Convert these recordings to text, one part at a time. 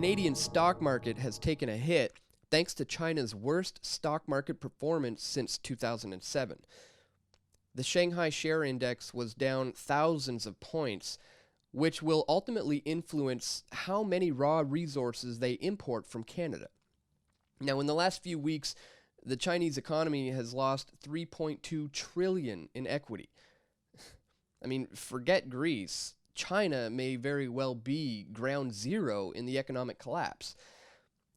Canadian stock market has taken a hit thanks to China's worst stock market performance since 2007. The Shanghai Share Index was down thousands of points, which will ultimately influence how many raw resources they import from Canada. Now, in the last few weeks, the Chinese economy has lost $3.2 trillion in equity. I mean, forget Greece. China may very well be ground zero in the economic collapse.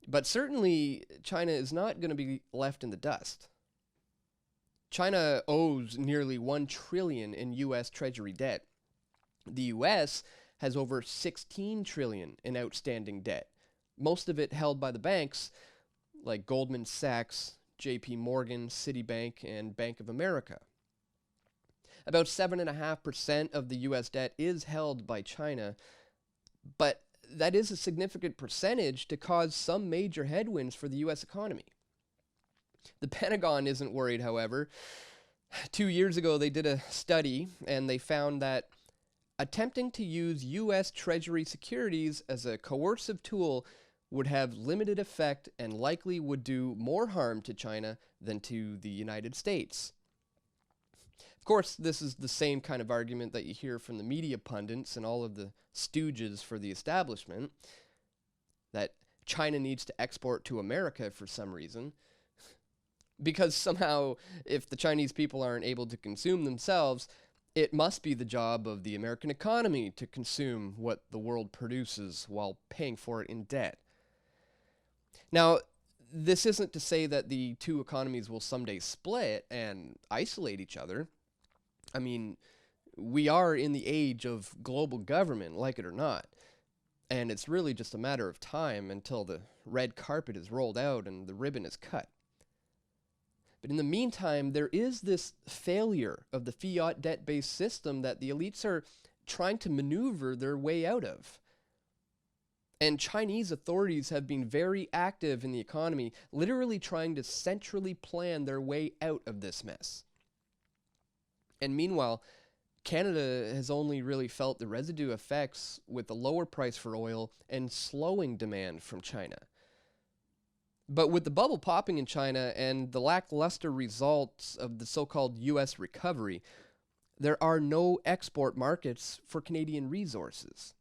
But certainly, China is not going to be left in the dust. China owes nearly $1 trillion in U.S. Treasury debt. The U.S. has over $16 trillion in outstanding debt, most of it held by the banks like Goldman Sachs, J.P. Morgan, Citibank, and Bank of America. About 7.5% of the U.S. debt is held by China, but that is a significant percentage to cause some major headwinds for the U.S. economy. The Pentagon isn't worried, however. 2 years ago, they did a study, and they found that attempting to use U.S. Treasury securities as a coercive tool would have limited effect and likely would do more harm to China than to the United States. Of course, this is the same kind of argument that you hear from the media pundits and all of the stooges for the establishment, that China needs to export to America for some reason, because somehow if the Chinese people aren't able to consume themselves, it must be the job of the American economy to consume what the world produces while paying for it in debt. Now, this isn't to say that the two economies will someday split and isolate each other. I mean, we are in the age of global government, like it or not. And it's really just a matter of time until the red carpet is rolled out and the ribbon is cut. But in the meantime, there is this failure of the fiat debt-based system that the elites are trying to maneuver their way out of. And Chinese authorities have been very active in the economy, literally trying to centrally plan their way out of this mess. And meanwhile, Canada has only really felt the residue effects with the lower price for oil and slowing demand from China. But with the bubble popping in China and the lackluster results of the so-called U.S. recovery, there are no export markets for Canadian resources.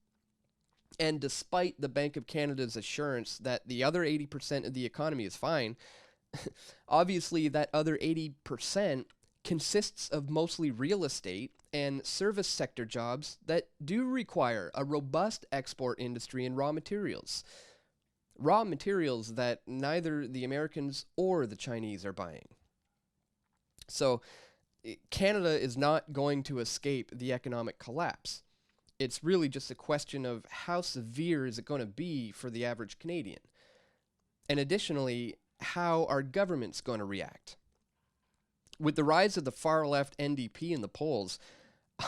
And despite the Bank of Canada's assurance that the other 80% of the economy is fine, obviously that other 80% consists of mostly real estate and service sector jobs that do require a robust export industry and raw materials. Raw materials that neither the Americans or the Chinese are buying. So, Canada is not going to escape the economic collapse. It's really just a question of how severe is it going to be for the average Canadian. And additionally, how are governments going to react? With the rise of the far-left NDP in the polls,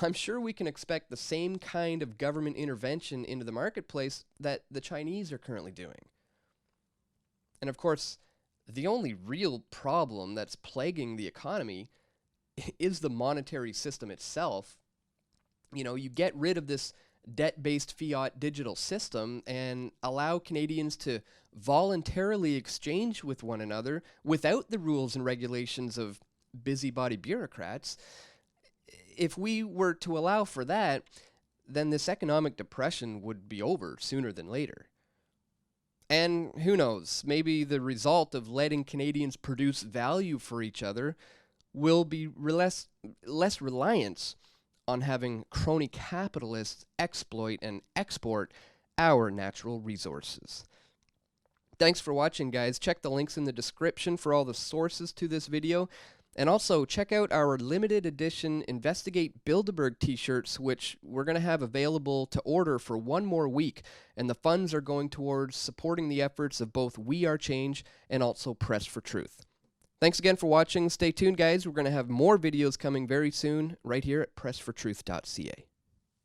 I'm sure we can expect the same kind of government intervention into the marketplace that the Chinese are currently doing. And of course, the only real problem that's plaguing the economy is the monetary system itself. You know, you get rid of this debt-based fiat digital system and allow Canadians to voluntarily exchange with one another without the rules and regulations of busybody bureaucrats. If we were to allow for that, then this economic depression would be over sooner than later. And who knows, maybe the result of letting Canadians produce value for each other will be less reliance on having crony-capitalists exploit and export our natural resources. Thanks for watching, guys. Check the links in the description for all the sources to this video. And also, check out our limited edition Investigate Bilderberg t-shirts, which we're going to have available to order for one more week. And the funds are going towards supporting the efforts of both We Are Change and also Press for Truth. Thanks again for watching. Stay tuned, guys. We're going to have more videos coming very soon right here at pressfortruth.ca.